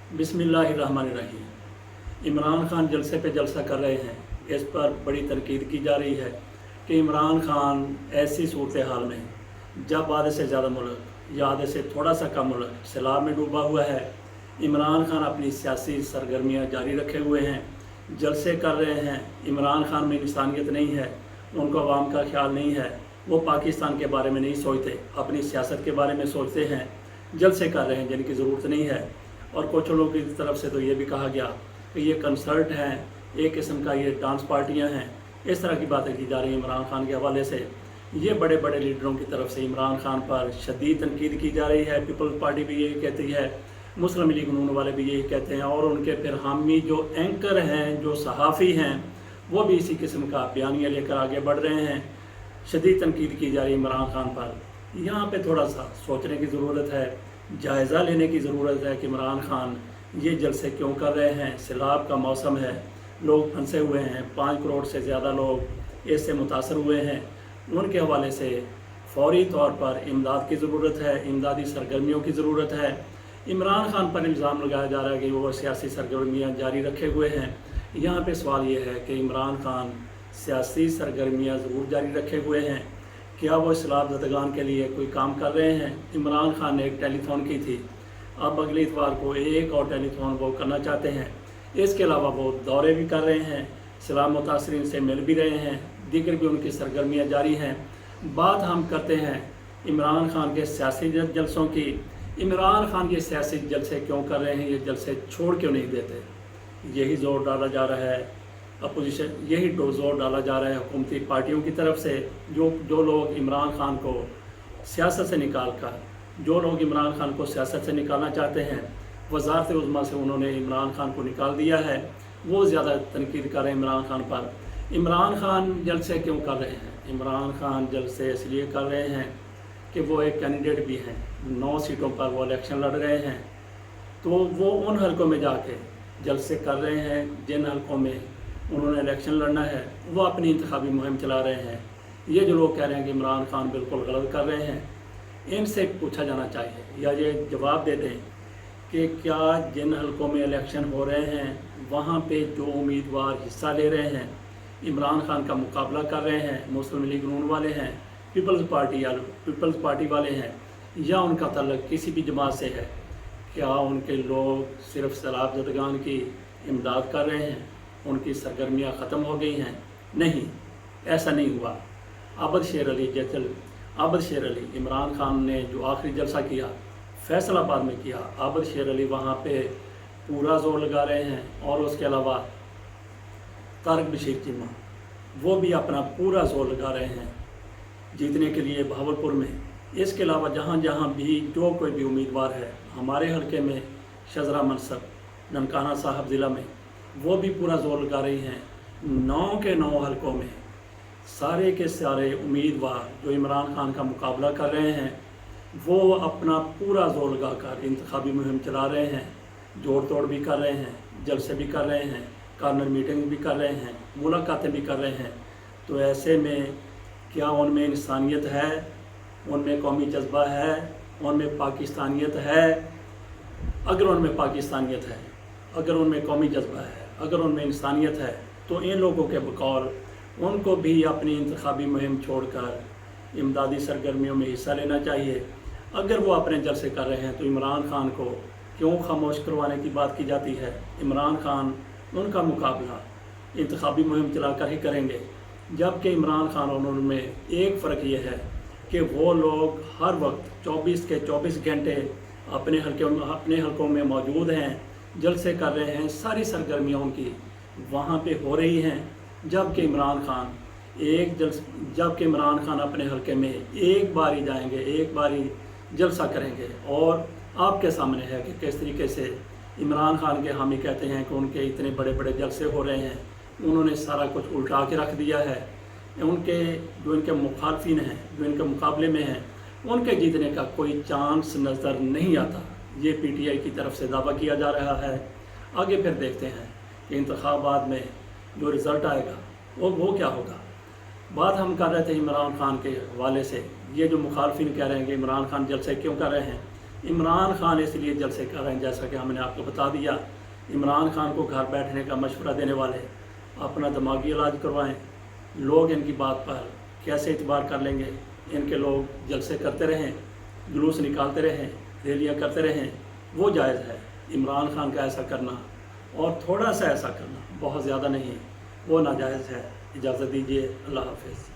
बिस्मिल्लाहिर्रहमानिर्रहीम। इमरान खान जलसे पे जलसा कर रहे हैं। इस पर बड़ी तनकीद की जा रही है कि इमरान खान ऐसी सूरत हाल में जब आधे से ज़्यादा मुल्क या आधे से थोड़ा सा कम मुल्क सैलाब में डूबा हुआ है, इमरान खान अपनी सियासी सरगर्मियाँ जारी रखे हुए हैं, जलसे कर रहे हैं। इमरान खान में इंसानियत नहीं है, उनको आवाम का ख्याल नहीं है, वो पाकिस्तान के बारे में नहीं सोचते, अपनी सियासत के बारे में सोचते हैं, जलसे कर रहे हैं जिनकी ज़रूरत नहीं है। और कुछ लोगों की तरफ से तो ये भी कहा गया कि ये कंसर्ट हैं, एक किस्म का ये डांस पार्टियां हैं। इस तरह की बातें की जा रही हैं इमरान खान के हवाले से। ये बड़े बड़े लीडरों की तरफ से इमरान खान पर शदीद तनकीद की जा रही है। पीपल्स पार्टी भी यही कहती है, मुस्लिम लीग नून वाले भी यही कहते हैं, और उनके फिर हामी जो एंकर हैं, जो सहाफ़ी हैं, वो भी इसी किस्म का बयानिया लेकर आगे बढ़ रहे हैं। शदीद तनकीद की जा रही है इमरान खान पर। यहाँ पे थोड़ा सा सोचने की ज़रूरत है, जायज़ा लेने की ज़रूरत है कि इमरान खान ये जलसे क्यों कर रहे हैं। सैलाब का मौसम है, लोग फंसे हुए हैं, 5 करोड़ से ज़्यादा लोग इससे मुतासर हुए हैं। उनके हवाले से फौरी तौर पर इमदाद की ज़रूरत है, इमदादी सरगर्मियों की ज़रूरत है। इमरान खान पर इल्ज़ाम लगाया जा रहा है कि वो सियासी सरगर्मियाँ जारी रखे हुए हैं। यहाँ पे सवाल ये है कि इमरान खान सियासी सरगर्मियाँ ज़रूर जारी रखे हुए हैं, क्या वो सैलाब ज़दगान के लिए कोई काम कर रहे हैं। इमरान खान ने एक टेलीथॉन की थी, अब अगले इतवार को एक और टेलीथॉन वो करना चाहते हैं। इसके अलावा वो दौरे भी कर रहे हैं, सैलाब मुतासरीन से मिल भी रहे हैं, दीगर भी उनकी सरगर्मियाँ जारी हैं। बात हम करते हैं इमरान खान के सियासी जलसों की। इमरान खान ये सियासी जलसे क्यों कर रहे हैं, ये जलसे छोड़ क्यों नहीं देते। यही ज़ोर डाला जा रहा है अपोजिशन, यही जोर डाला जा रहा है हुकूमती पार्टियों की तरफ से। जो लोग इमरान खान को सियासत से निकाल कर, जो लोग इमरान खान को सियासत से निकालना चाहते हैं, वज़ारत उज़्मा से उन्होंने इमरान खान को निकाल दिया है, वो ज़्यादा तनकीद कर रहे हैं इमरान खान पर। इमरान खान जलसे क्यों कर रहे हैं। इमरान खान जलसे इसलिए कर रहे हैं कि वो एक कैंडिडेट भी हैं, 9 सीटों पर वो इलेक्शन लड़ रहे हैं। तो वो उन हलकों में जाके जलसे कर रहे हैं जिन हलकों में उन्होंने इलेक्शन लड़ना है, वो अपनी इंतखाबी मुहिम चला रहे हैं। ये जो लोग कह रहे हैं कि इमरान खान बिल्कुल गलत कर रहे हैं, इनसे पूछा जाना चाहिए या ये जवाब दे दें कि क्या जिन हलकों में इलेक्शन हो रहे हैं वहाँ पे जो उम्मीदवार हिस्सा ले रहे हैं, इमरान खान का मुकाबला कर रहे हैं, मुस्लिम लीग नून वाले हैं, पीपल्स पार्टी वाले हैं, या उनका तल्लुक़ किसी भी जमात से है, क्या उनके लोग सिर्फ सैलाब ज़दगान की इमदाद कर रहे हैं, उनकी सरगर्मियाँ ख़त्म हो गई हैं। नहीं, ऐसा नहीं हुआ। आबद शेर अली इमरान खान ने जो आखिरी जलसा किया फैसलाबाद में किया, आबद शेर अली वहाँ पे पूरा जोर लगा रहे हैं, और उसके अलावा तारिक बशीर चीमा वो भी अपना पूरा जोर लगा रहे हैं जीतने के लिए बहावलपुर में। इसके अलावा जहाँ जहाँ भी जो कोई भी उम्मीदवार है, हमारे हलके में शजरा मनसब ननकाना साहब ज़िला में वो भी पूरा जोर लगा रही हैं। 9 के 9 हलकों में सारे के सारे उम्मीदवार जो इमरान खान का मुकाबला कर रहे हैं, वो अपना पूरा जोर लगाकर इंतखाबी मुहिम चला रहे हैं, जोड़ तोड़ भी कर रहे हैं, जलसे भी कर रहे हैं, कार्नर मीटिंग भी कर रहे हैं, मुलाकातें भी कर रहे हैं। तो ऐसे में क्या उनमें इंसानियत है, उनमें कौमी जज्बा है, उनमें पाकिस्तानियत है। अगर उनमें पाकिस्तानियत है, अगर उनमें कौमी जज्बा है, अगर उनमें इंसानियत है, तो इन लोगों के बकौल उनको भी अपनी इंतखाबी मुहिम छोड़कर इमदादी सरगर्मियों में हिस्सा लेना चाहिए। अगर वो अपने जलसे कर रहे हैं तो इमरान खान को क्यों खामोश करवाने की बात की जाती है। इमरान खान उनका मुकाबला इंतखाबी मुहिम चलाकर ही करेंगे, जबकि इमरान खान और उनमें एक फ़र्क ये है कि वो लोग हर वक्त 24 के 24 घंटे अपने हलकों में मौजूद हैं, जलसे कर रहे हैं, सारी सरगर्मियाँ उनकी वहाँ पे हो रही हैं। जबकि इमरान खान अपने हलके में एक बार ही जाएंगे, एक बार ही जलसा करेंगे। और आपके सामने है कि किस तरीके से इमरान खान के हामी कहते हैं कि उनके इतने बड़े बड़े जलसे हो रहे हैं, उन्होंने सारा कुछ उल्टा के रख दिया है। उनके जो इनके मुखालफिन हैं, जो इनके मुकाबले में हैं, उनके जीतने का कोई चांस नज़र नहीं आता। ये पीटीआई की तरफ से दावा किया जा रहा है। आगे फिर देखते हैं कि इंतखाबात में जो रिज़ल्ट आएगा वो क्या होगा। बात हम कर रहे थे इमरान खान के हवाले से। ये जो मुखालफिन कह रहे हैं कि इमरान खान जलसे क्यों कर रहे हैं, عمران خان اس لیے جلسے کر رہے ہیں، جیسا کہ ہم نے آپ کو بتا دیا، عمران خان کو گھر بیٹھنے کا مشورہ دینے والے اپنا دماغی علاج کروائیں۔ لوگ ان کی بات پر کیسے اعتبار کر لیں گے؟ ان کے لوگ جلسے کرتے رہیں، جلوس نکالتے رہیں، ریلیاں کرتے رہیں، وہ جائز ہے۔ عمران خان کا ایسا کرنا اور تھوڑا سا ایسا کرنا، بہت زیادہ نہیں، وہ ناجائز ہے۔ اجازت دیجیے، اللہ حافظ۔